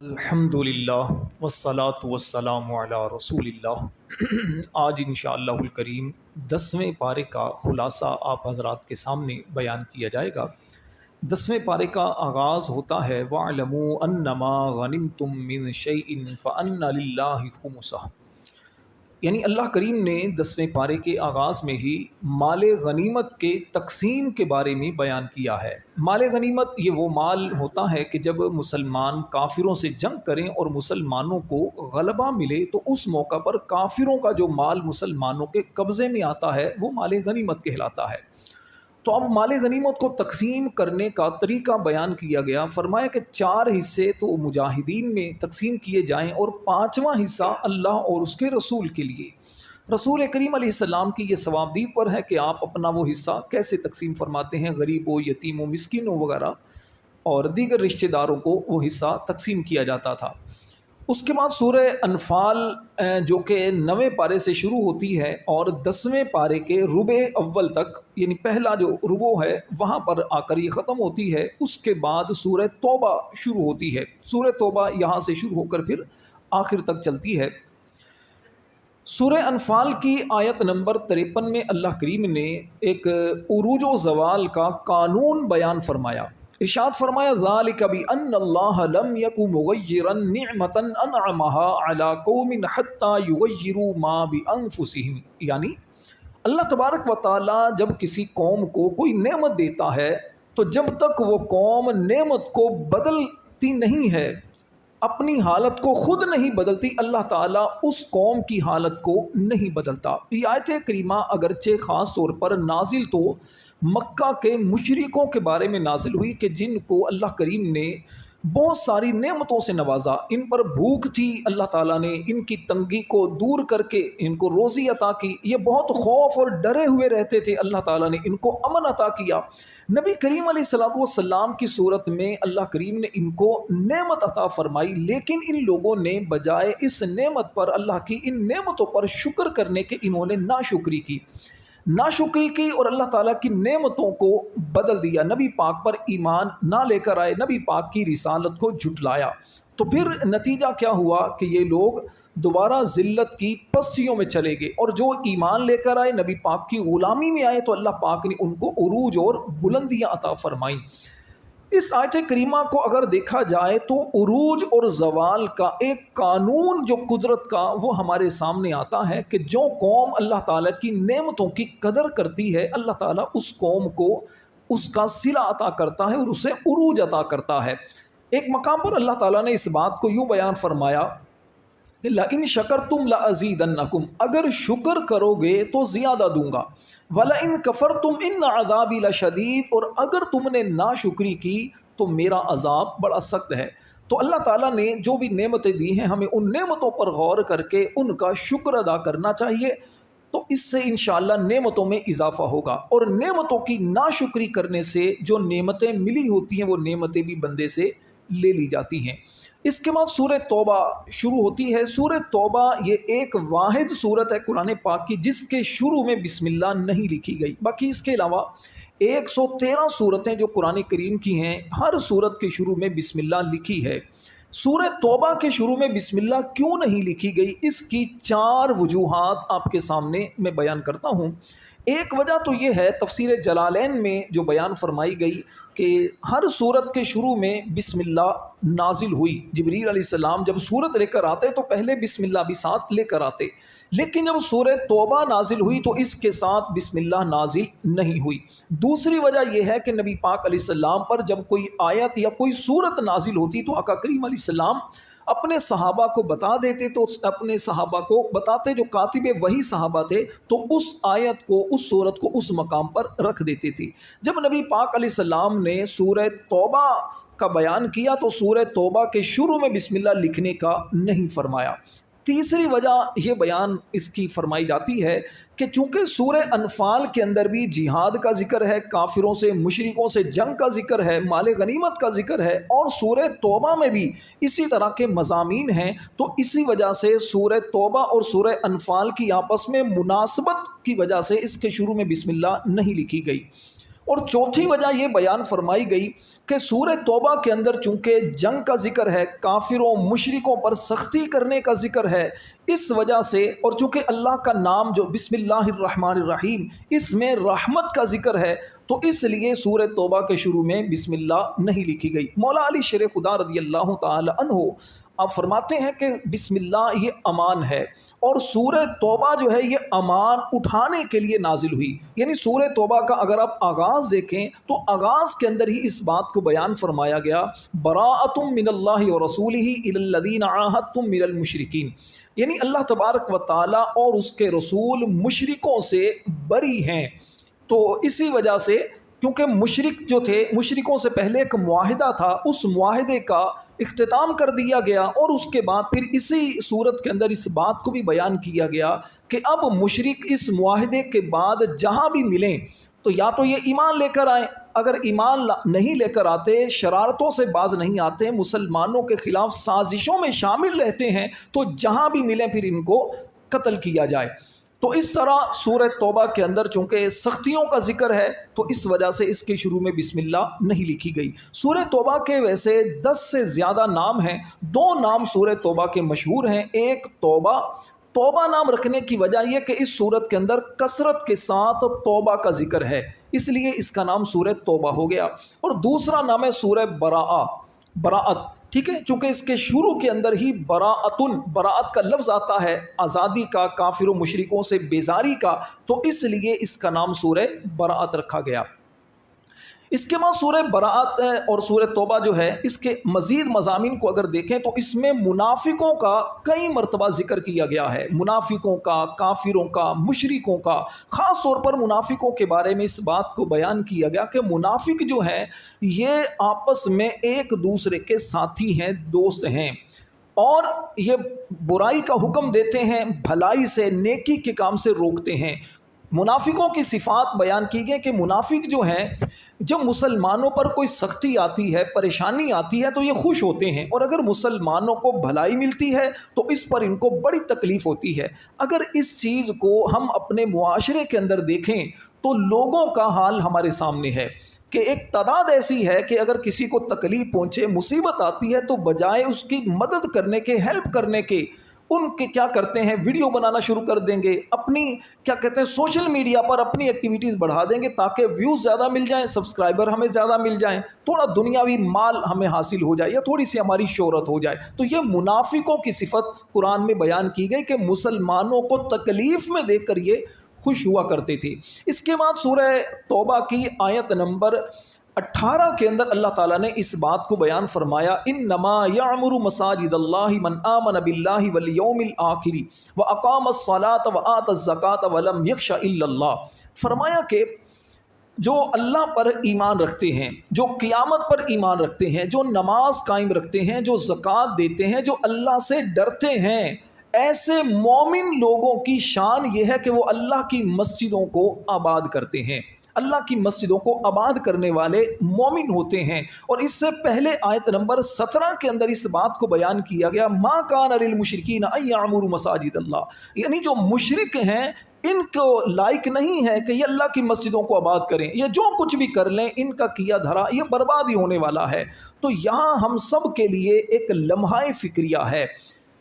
الحمدللہ والصلاة والسلام علی رسول اللہ۔ آج انشاءاللہ الکریم 10ویں پارے کا خلاصہ آپ حضرات کے سامنے بیان کیا جائے گا۔ 10ویں پارے کا آغاز ہوتا ہے وَاعْلَمُوا أَنَّمَا غَنِمْتُم مِّن شَيْءٍ فَأَنَّ لِلَّهِ خُمُسَهُ، یعنی اللہ کریم نے 10ویں پارے کے آغاز میں ہی مال غنیمت کے تقسیم کے بارے میں بیان کیا ہے۔ مال غنیمت یہ وہ مال ہوتا ہے کہ جب مسلمان کافروں سے جنگ کریں اور مسلمانوں کو غلبہ ملے تو اس موقع پر کافروں کا جو مال مسلمانوں کے قبضے میں آتا ہے وہ مال غنیمت کہلاتا ہے۔ تو اب مال غنیمت کو تقسیم کرنے کا طریقہ بیان کیا گیا۔ فرمایا کہ 4 حصے تو مجاہدین میں تقسیم کیے جائیں اور 5واں حصہ اللہ اور اس کے رسول کے لیے۔ رسول کریم علیہ السلام کی یہ ثوابدید پر ہے کہ آپ اپنا وہ حصہ کیسے تقسیم فرماتے ہیں، غریبوں، یتیموں، مسکینوں وغیرہ اور دیگر رشتہ داروں کو وہ حصہ تقسیم کیا جاتا تھا۔ اس کے بعد سورہ انفال جو کہ 9ویں پارے سے شروع ہوتی ہے اور 10ویں پارے کے ربع اول تک، یعنی پہلا جو ربع ہے وہاں پر آ کر یہ ختم ہوتی ہے۔ اس کے بعد سورہ توبہ شروع ہوتی ہے۔ سورہ توبہ یہاں سے شروع ہو کر پھر آخر تک چلتی ہے۔ سورہ انفال کی آیت نمبر 53 میں اللہ کریم نے ایک عروج و زوال کا قانون بیان فرمایا۔ ارشاد فرمایا ذالک بأن اللہ لم یک مغیرا نعمتا انعمها علی قوم حتی یغیروا ما بانفسہم، یعنی اللہ تبارک و تعالی جب کسی قوم کو کوئی نعمت دیتا ہے تو جب تک وہ قوم نعمت کو بدلتی نہیں ہے، اپنی حالت کو خود نہیں بدلتی، اللہ تعالیٰ اس قوم کی حالت کو نہیں بدلتا۔ یہ آیت کریمہ اگرچہ خاص طور پر نازل تو مکہ کے مشرکوں کے بارے میں نازل ہوئی کہ جن کو اللہ کریم نے بہت ساری نعمتوں سے نوازا، ان پر بھوک تھی، اللہ تعالیٰ نے ان کی تنگی کو دور کر کے ان کو روزی عطا کی، یہ بہت خوف اور ڈرے ہوئے رہتے تھے، اللہ تعالیٰ نے ان کو امن عطا کیا۔ نبی کریم علیہ السلام کی صورت میں اللہ کریم نے ان کو نعمت عطا فرمائی، لیکن ان لوگوں نے بجائے اس نعمت پر، اللہ کی ان نعمتوں پر شکر کرنے کے انہوں نے ناشکری کی اور اللہ تعالیٰ کی نعمتوں کو بدل دیا، نبی پاک پر ایمان نہ لے کر آئے، نبی پاک کی رسالت کو جھٹلایا۔ تو پھر نتیجہ کیا ہوا کہ یہ لوگ دوبارہ ذلت کی پستیوں میں چلے گئے، اور جو ایمان لے کر آئے، نبی پاک کی غلامی میں آئے، تو اللہ پاک نے ان کو عروج اور بلندیاں عطا فرمائیں۔ اس آیت کریمہ کو اگر دیکھا جائے تو عروج اور زوال کا ایک قانون جو قدرت کا وہ ہمارے سامنے آتا ہے کہ جو قوم اللہ تعالیٰ کی نعمتوں کی قدر کرتی ہے، اللہ تعالیٰ اس قوم کو اس کا صلہ عطا کرتا ہے اور اسے عروج عطا کرتا ہے۔ ایک مقام پر اللہ تعالیٰ نے اس بات کو یوں بیان فرمایا لَإِن شَكَرْتُمْ لَأَزِيدَنَّكُمْ، اگر شکر کرو گے تو زیادہ دوں گا، وَلَئِن كَفَرْتُمْ إِنَّ عَذَابِي لَشَدِيدٌ، اور اگر تم نے ناشکری کی تو میرا عذاب بڑا سخت ہے۔ تو اللہ تعالیٰ نے جو بھی نعمتیں دی ہیں ہمیں ان نعمتوں پر غور کر کے ان کا شکر ادا کرنا چاہیے، تو اس سے انشاءاللہ نعمتوں میں اضافہ ہوگا، اور نعمتوں کی ناشکری کرنے سے جو نعمتیں ملی ہوتی ہیں وہ نعمتیں بھی بندے سے لے لی جاتی ہیں۔ اس کے بعد سورہ توبہ شروع ہوتی ہے۔ سورہ توبہ یہ ایک واحد سورت ہے قرآن پاک کی جس کے شروع میں بسم اللہ نہیں لکھی گئی، باقی اس کے علاوہ 113 سورتیں جو قرآن کریم کی ہیں ہر سورت کے شروع میں بسم اللہ لکھی ہے۔ سورہ توبہ کے شروع میں بسم اللہ کیوں نہیں لکھی گئی، اس کی 4 وجوہات آپ کے سامنے میں بیان کرتا ہوں۔ ایک وجہ تو یہ ہے تفسیر جلالین میں جو بیان فرمائی گئی کہ ہر سورت کے شروع میں بسم اللہ نازل ہوئی، جبریل علیہ السلام جب سورت لے کر آتے تو پہلے بسم اللہ بھی ساتھ لے کر آتے، لیکن جب سورہ توبہ نازل ہوئی تو اس کے ساتھ بسم اللہ نازل نہیں ہوئی۔ دوسری وجہ یہ ہے کہ نبی پاک علیہ السلام پر جب کوئی آیت یا کوئی سورت نازل ہوتی تو آقا کریم علیہ السلام اپنے صحابہ کو بتا دیتے، تو اپنے صحابہ کو بتاتے جو کاتب وہی صحابہ تھے، تو اس آیت کو، اس سورت کو اس مقام پر رکھ دیتے تھے۔ جب نبی پاک علیہ السلام نے سورہ توبہ کا بیان کیا تو سورہ توبہ کے شروع میں بسم اللہ لکھنے کا نہیں فرمایا۔ تیسری وجہ یہ بیان اس کی فرمائی جاتی ہے کہ چونکہ سورہ انفال کے اندر بھی جہاد کا ذکر ہے، کافروں سے، مشرکوں سے جنگ کا ذکر ہے، مال غنیمت کا ذکر ہے، اور سورہ توبہ میں بھی اسی طرح کے مضامین ہیں، تو اسی وجہ سے سورہ توبہ اور سورہ انفال کی آپس میں مناسبت کی وجہ سے اس کے شروع میں بسم اللہ نہیں لکھی گئی۔ اور چوتھی وجہ یہ بیان فرمائی گئی کہ سورہ توبہ کے اندر چونکہ جنگ کا ذکر ہے، کافروں مشرکوں پر سختی کرنے کا ذکر ہے، اس وجہ سے، اور چونکہ اللہ کا نام جو بسم اللہ الرحمن الرحیم، اس میں رحمت کا ذکر ہے، تو اس لیے سورہ توبہ کے شروع میں بسم اللہ نہیں لکھی گئی۔ مولا علی شیر خدا رضی اللہ تعالی عنہ آپ فرماتے ہیں کہ بسم اللہ یہ امان ہے، اور سورہ توبہ جو ہے یہ امان اٹھانے کے لیے نازل ہوئی۔ یعنی سورہ توبہ کا اگر آپ آغاز دیکھیں تو آغاز کے اندر ہی اس بات کو بیان فرمایا گیا، براءۃ من اللہ ورسولہ الی الذین عاہدتم من المشرکین، یعنی اللہ تبارک و تعالیٰ اور اس کے رسول مشرکوں سے بری ہیں۔ تو اسی وجہ سے، کیونکہ مشرک جو تھے، مشرکوں سے پہلے ایک معاہدہ تھا، اس معاہدے کا اختتام کر دیا گیا، اور اس کے بعد پھر اسی صورت کے اندر اس بات کو بھی بیان کیا گیا کہ اب مشرک اس معاہدے کے بعد جہاں بھی ملیں تو یا تو یہ ایمان لے کر آئیں، اگر ایمان نہیں لے کر آتے، شرارتوں سے باز نہیں آتے، مسلمانوں کے خلاف سازشوں میں شامل رہتے ہیں، تو جہاں بھی ملیں پھر ان کو قتل کیا جائے۔ تو اس طرح سورہ توبہ کے اندر چونکہ سختیوں کا ذکر ہے تو اس وجہ سے اس کے شروع میں بسم اللہ نہیں لکھی گئی۔ سورہ توبہ کے ویسے 10 سے زیادہ نام ہیں، 2 نام سورہ توبہ کے مشہور ہیں۔ ایک توبہ، توبہ نام رکھنے کی وجہ یہ کہ اس سورت کے اندر کثرت کے ساتھ توبہ کا ذکر ہے، اس لیے اس کا نام سورہ توبہ ہو گیا۔ اور دوسرا نام ہے سورہ براءت، ٹھیک ہے، چونکہ اس کے شروع کے اندر ہی براءت کا لفظ آتا ہے، آزادی کا، کافر و مشرکوں سے بیزاری کا، تو اس لیے اس کا نام سورہ براءت رکھا گیا۔ اس کے بعد سورہ براءت اور سورہ توبہ جو ہے، اس کے مزید مضامین کو اگر دیکھیں تو اس میں منافقوں کا کئی مرتبہ ذکر کیا گیا ہے، منافقوں کا، کافروں کا، مشرکوں کا۔ خاص طور پر منافقوں کے بارے میں اس بات کو بیان کیا گیا کہ منافق جو ہیں یہ آپس میں ایک دوسرے کے ساتھی ہیں، دوست ہیں، اور یہ برائی کا حکم دیتے ہیں، بھلائی سے، نیکی کے کام سے روکتے ہیں۔ منافقوں کی صفات بیان کی گئی کہ منافق جو ہیں، جب مسلمانوں پر کوئی سختی آتی ہے، پریشانی آتی ہے تو یہ خوش ہوتے ہیں، اور اگر مسلمانوں کو بھلائی ملتی ہے تو اس پر ان کو بڑی تکلیف ہوتی ہے۔ اگر اس چیز کو ہم اپنے معاشرے کے اندر دیکھیں تو لوگوں کا حال ہمارے سامنے ہے کہ ایک تعداد ایسی ہے کہ اگر کسی کو تکلیف پہنچے، مصیبت آتی ہے تو بجائے اس کی مدد کرنے کے، ہیلپ کرنے کے، ان کے کیا کرتے ہیں، ویڈیو بنانا شروع کر دیں گے، اپنی کیا کہتے ہیں سوشل میڈیا پر اپنی ایکٹیویٹیز بڑھا دیں گے تاکہ ویوز زیادہ مل جائیں، سبسکرائبر ہمیں زیادہ مل جائیں، تھوڑا دنیاوی مال ہمیں حاصل ہو جائے، یا تھوڑی سی ہماری شہرت ہو جائے۔ تو یہ منافقوں کی صفت قرآن میں بیان کی گئی کہ مسلمانوں کو تکلیف میں دیکھ کر یہ خوش ہوا کرتے تھے۔ اس کے بعد سورہ توبہ کی آیت نمبر 18 کے اندر اللہ تعالیٰ نے اس بات کو بیان فرمایا، انما یعمر مساجد اللہ من آمن باللہ والیوم الآخر واقام الصلاۃ وآت الزکاۃ ولم یخش الا اللہ۔ فرمایا کہ جو اللہ پر ایمان رکھتے ہیں، جو قیامت پر ایمان رکھتے ہیں، جو نماز قائم رکھتے ہیں، جو زکوٰۃ دیتے ہیں، جو اللہ سے ڈرتے ہیں، ایسے مومن لوگوں کی شان یہ ہے کہ وہ اللہ کی مسجدوں کو آباد کرتے ہیں، اللہ کی مسجدوں کو آباد کرنے والے مومن ہوتے ہیں۔ اور اس سے پہلے آیت نمبر 17 کے اندر اس بات کو بیان کیا گیا، ما کان للمشرکین ان یعمروا مساجد اللہ، یعنی جو مشرک ہیں ان کو لائق نہیں ہے کہ یہ اللہ کی مسجدوں کو آباد کریں، یہ جو کچھ بھی کر لیں ان کا کیا دھرا یہ برباد ہی ہونے والا ہے۔ تو یہاں ہم سب کے لیے ایک لمحہ فکریہ ہے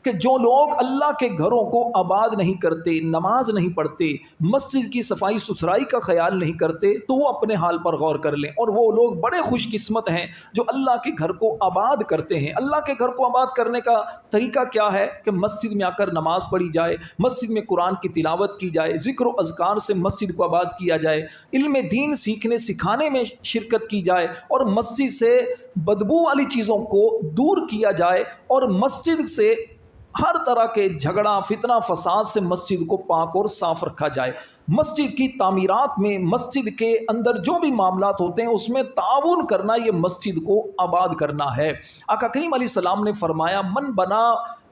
کہ جو لوگ اللہ کے گھروں کو آباد نہیں کرتے، نماز نہیں پڑھتے، مسجد کی صفائی ستھرائی کا خیال نہیں کرتے، تو وہ اپنے حال پر غور کر لیں، اور وہ لوگ بڑے خوش قسمت ہیں جو اللہ کے گھر کو آباد کرتے ہیں۔ اللہ کے گھر کو آباد کرنے کا طریقہ کیا ہے کہ مسجد میں آ کر نماز پڑھی جائے، مسجد میں قرآن کی تلاوت کی جائے، ذکر و اذکار سے مسجد کو آباد کیا جائے، علم دین سیکھنے سکھانے میں شرکت کی جائے، اور مسجد سے بدبو والی چیزوں کو دور کیا جائے، اور مسجد سے ہر طرح کے جھگڑا، فتنہ، فساد سے مسجد کو پاک اور صاف رکھا جائے۔ مسجد کی تعمیرات میں، مسجد کے اندر جو بھی معاملات ہوتے ہیں اس میں تعاون کرنا، یہ مسجد کو آباد کرنا ہے۔ آقا کریم علیہ السلام نے فرمایا، من بنا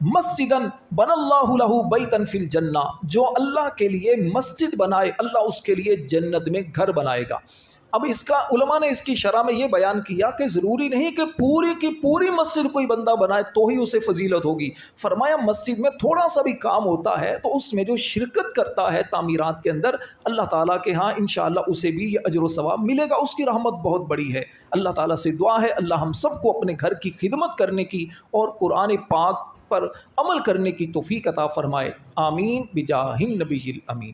مسجدن بن اللہ لہ بیتن فی الجنہ، جو اللہ کے لیے مسجد بنائے اللہ اس کے لیے جنت میں گھر بنائے گا۔ اب اس کا علماء نے اس کی شرح میں یہ بیان کیا کہ ضروری نہیں کہ پوری کی پوری مسجد کوئی بندہ بنائے تو ہی اسے فضیلت ہوگی. فرمایا مسجد میں تھوڑا سا بھی کام ہوتا ہے تو اس میں جو شرکت کرتا ہے تعمیرات کے اندر، اللہ تعالیٰ کے ہاں انشاءاللہ اسے بھی یہ اجر و ثواب ملے گا، اس کی رحمت بہت بڑی ہے. اللہ تعالیٰ سے دعا ہے اللہ ہم سب کو اپنے گھر کی خدمت کرنے کی اور قرآن پاک پر عمل کرنے کی توفیق عطا فرمائے. آمین بجاہ النبی الامین.